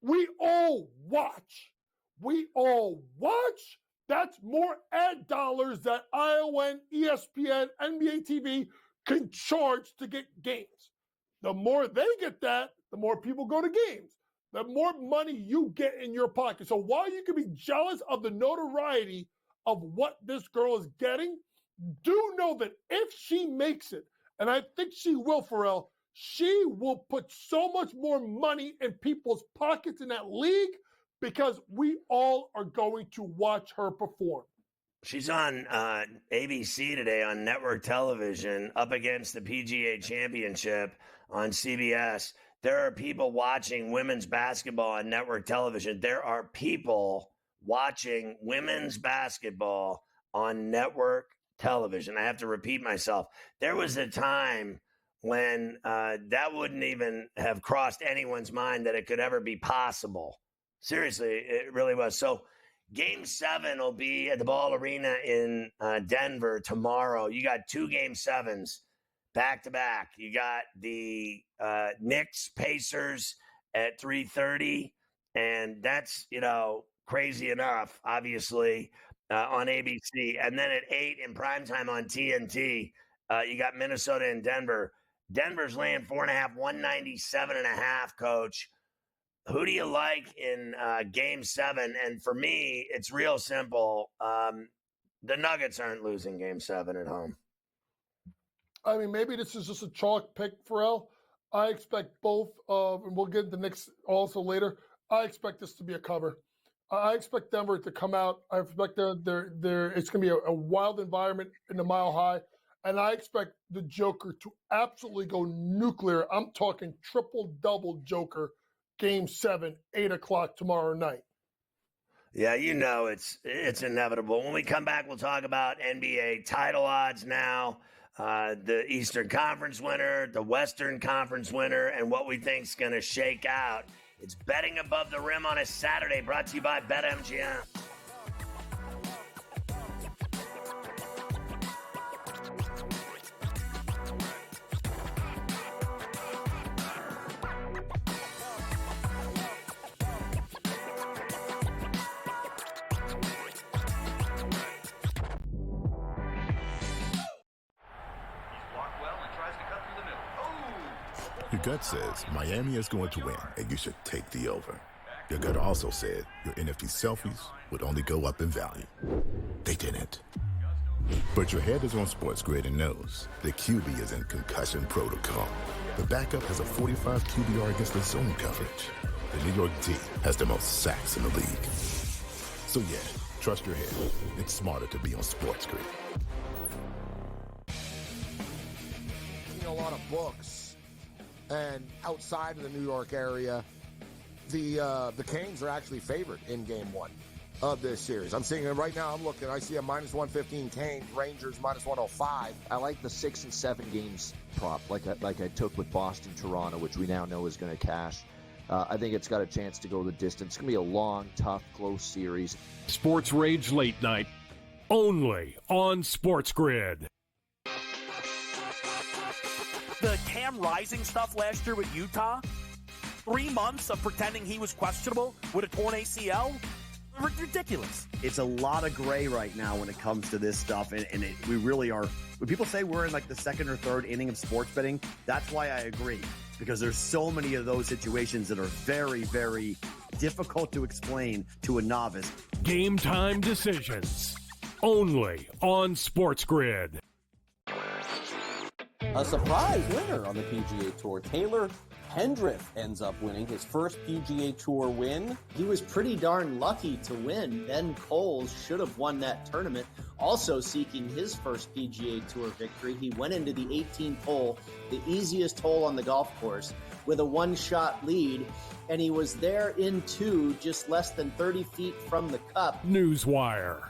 we all watch. That's more ad dollars that ION, ESPN, NBA TV can charge to get games. The more they get that, the more people go to games. The more money you get in your pocket. So while you can be jealous of the notoriety of what this girl is getting, do know that if she makes it, and I think she will, Pharrell, she will put so much more money in people's pockets in that league because we all are going to watch her perform. She's on ABC today on network television up against the PGA Championship on CBS. There are people watching women's basketball on network television. There are people watching women's basketball on network television. I have to repeat myself. There was a time when that wouldn't even have crossed anyone's mind that it could ever be possible. Seriously, it really was. So Game 7 will be at the Ball Arena in Denver tomorrow. You got 2 Game 7s back to back. You got the Knicks Pacers at 3:30, and that's crazy enough, obviously, on ABC. And then at 8 in primetime on TNT, you got Minnesota and Denver. Denver's laying 4.5, 197.5. Coach, who do you like in Game 7? And for me, it's real simple. The Nuggets aren't losing Game 7 at home. I mean, maybe this is just a chalk pick, Pharrell. I expect both of, and we'll get into the Knicks also later. I expect this to be a cover. I expect Denver to come out. I expect it's going to be a wild environment in the Mile High. And I expect the Joker to absolutely go nuclear. I'm talking triple-double Joker, Game 7, 8 o'clock tomorrow night. Yeah, it's inevitable. When we come back, we'll talk about NBA title odds now, the Eastern Conference winner, the Western Conference winner, and what we think is going to shake out. It's Betting Above the Rim on a Saturday, brought to you by BetMGM. Your gut says Miami is going to win, and you should take the over. Your gut also said your NFT selfies would only go up in value. They didn't. But your head is on SportsGrid and knows the QB is in concussion protocol. The backup has a 45 QBR against the zone coverage. The New York D has the most sacks in the league. So yeah, trust your head. It's smarter to be on SportsGrid. A lot of books, and outside of the New York area, the Canes are actually favored in Game 1 of this series. I'm seeing it right now. I'm looking. I see a -115 Canes, Rangers -105. I like the 6 and 7 games prop, like I took with Boston, Toronto, which we now know is going to cash. I think it's got a chance to go the distance. It's going to be a long, tough, close series. Sports Rage Late Night, only on SportsGrid. The Cam Rising stuff last year with Utah, 3 months of pretending he was questionable with a torn ACL, ridiculous. It's a lot of gray right now when it comes to this stuff, and we really are. When people say we're in like the second or third inning of sports betting, that's why I agree, because there's so many of those situations that are very, very difficult to explain to a novice. Game time decisions, only on SportsGrid. A surprise winner on the PGA Tour. Taylor Pendrith ends up winning his first PGA Tour win. He was pretty darn lucky to win. Ben Coles should have won that tournament. Also seeking his first PGA Tour victory, he went into the 18th hole, the easiest hole on the golf course, with a one-shot lead, and he was there in 2, just less than 30 feet from the cup. Newswire,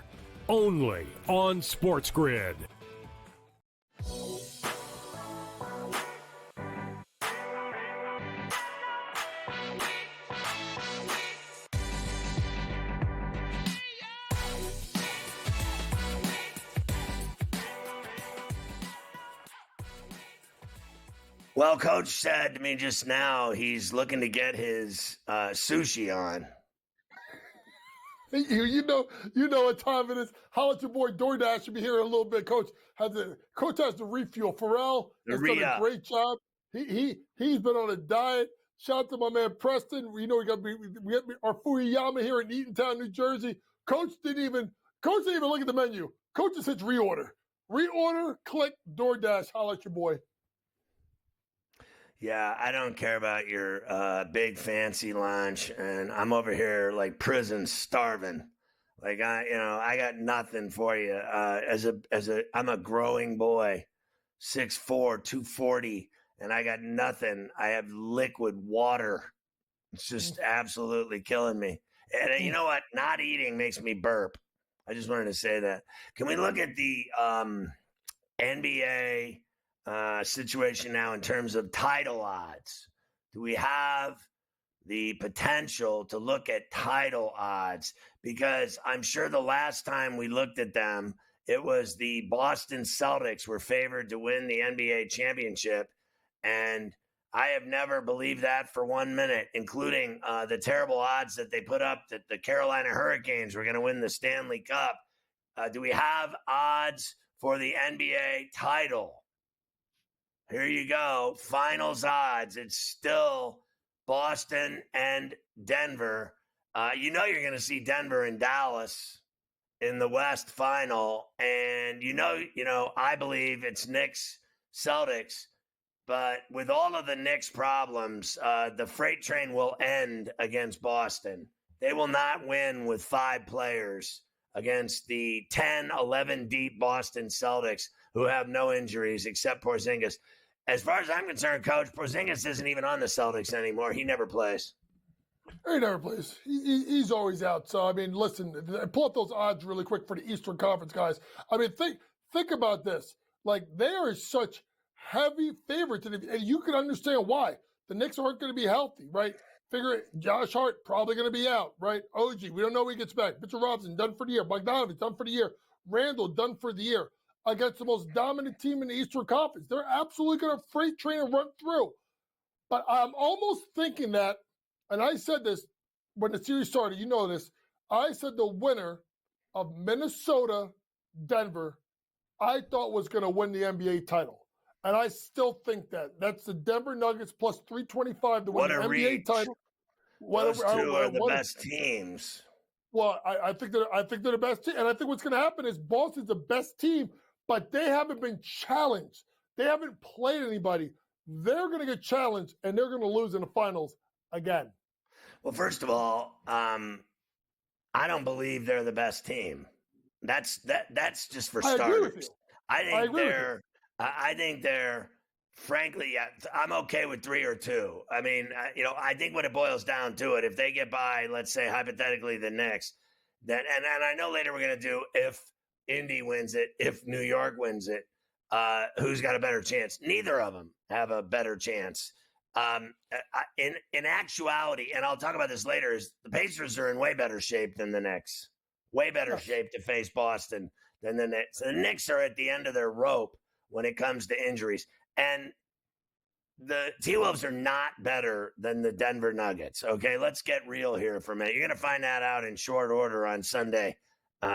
only on SportsGrid. Well, Coach said to me just now he's looking to get his sushi on. You know what time it is. Holla at your boy DoorDash. Should be here in a little bit. Coach has the refuel. Pharrell has done a great job. He's been on a diet. Shout out to my man Preston. We got our Fuyama here in Eatontown, New Jersey. Coach didn't even look at the menu. Coach just hits reorder. Reorder, click DoorDash. Holla at your boy. Yeah, I don't care about your big fancy lunch, and I'm over here like prison starving. Like I got nothing for you. I'm a growing boy, 6'4", 240, and I got nothing. I have liquid water. It's just absolutely killing me. And you know what? Not eating makes me burp. I just wanted to say that. Can we look at the NBA situation now in terms of title odds? Do we have the potential to look at title odds? Because I'm sure the last time we looked at them, it was the Boston Celtics were favored to win the NBA championship. And I have never believed that for 1 minute, including the terrible odds that they put up that the Carolina Hurricanes were going to win the Stanley Cup. Do we have odds for the NBA title? Here you go. Finals odds. It's still Boston and Denver. You're going to see Denver and Dallas in the West final. And I believe it's Knicks, Celtics. But with all of the Knicks problems, the freight train will end against Boston. They will not win with 5 players against the 10, 11 deep Boston Celtics who have no injuries except Porzingis. As far as I'm concerned, Coach, Porzingis isn't even on the Celtics anymore. He never plays. He never plays. He's always out. So, I mean, listen, pull up those odds really quick for the Eastern Conference guys. I mean, think about this. Like, they are such heavy favorites, and you can understand why. The Knicks aren't going to be healthy, right? Figure it. Josh Hart probably going to be out, right? OG, we don't know when he gets back. Mitchell Robinson, done for the year. Bogdanovich, done for the year. Randall, done for the year. Against the most dominant team in the Eastern Conference. They're absolutely going to freight train and run through. But I'm almost thinking that, and I said this when the series started, you know this, I said the winner of Minnesota-Denver, I thought was going to win the NBA title. And I still think that. That's the Denver Nuggets plus 325 to win the NBA title. Those two are the best teams. Well, I think they're the best team. And I think what's going to happen is Boston's the best team, but they haven't been challenged. They haven't played anybody. They're going to get challenged, and they're going to lose in the finals again. Well, first of all, I don't believe they're the best team. That's just for starters. I agree with you. I think they're, frankly, I'm okay with 3 or 2. I mean, I think when it boils down to it, if they get by, let's say hypothetically the Knicks, then and I know later we're going to do if Indy wins it, if New York wins it, who's got a better chance? Neither of them have a better chance. In actuality, and I'll talk about this later, is the Pacers are in way better shape than the Knicks. Way better shape to face Boston than the Knicks. The Knicks are at the end of their rope when it comes to injuries. And the T-Wolves are not better than the Denver Nuggets. Okay, let's get real here for a minute. You're going to find that out in short order on Sunday.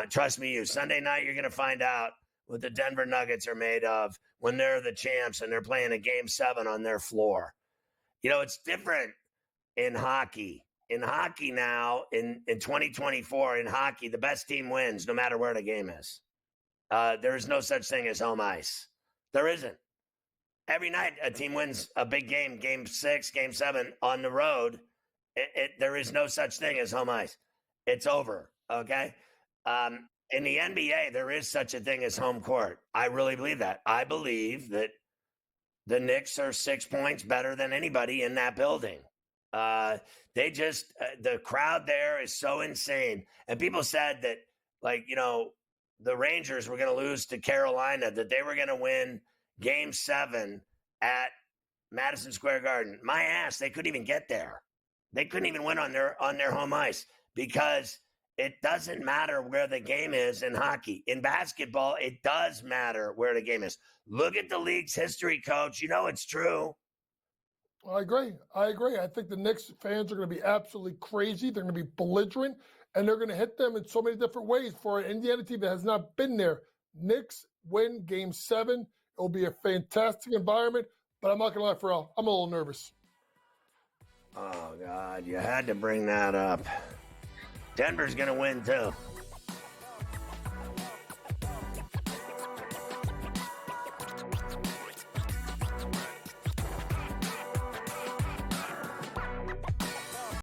Trust me, Sunday night, you're going to find out what the Denver Nuggets are made of when they're the champs and they're playing a Game 7 on their floor. It's different in hockey. In hockey now, in 2024, in hockey, the best team wins no matter where the game is. There is no such thing as home ice. There isn't. Every night a team wins a big game, Game 6, Game 7 on the road. There is no such thing as home ice. It's over, okay? In the NBA, there is such a thing as home court. I really believe that. I believe that the Knicks are 6 points better than anybody in that building. The crowd there is so insane. And people said that, the Rangers were going to lose to Carolina, that they were going to win Game 7 at Madison Square Garden. My ass, they couldn't even get there. They couldn't even win on their home ice because it doesn't matter where the game is in hockey. In basketball, it does matter where the game is. Look at the league's history, Coach. It's true. I agree. I think the Knicks fans are going to be absolutely crazy. They're going to be belligerent, and they're going to hit them in so many different ways for an Indiana team that has not been there. Knicks win Game 7. It will be a fantastic environment, but I'm not going to lie, Pharrell, I'm a little nervous. Oh, God, you had to bring that up. Denver's going to win, too.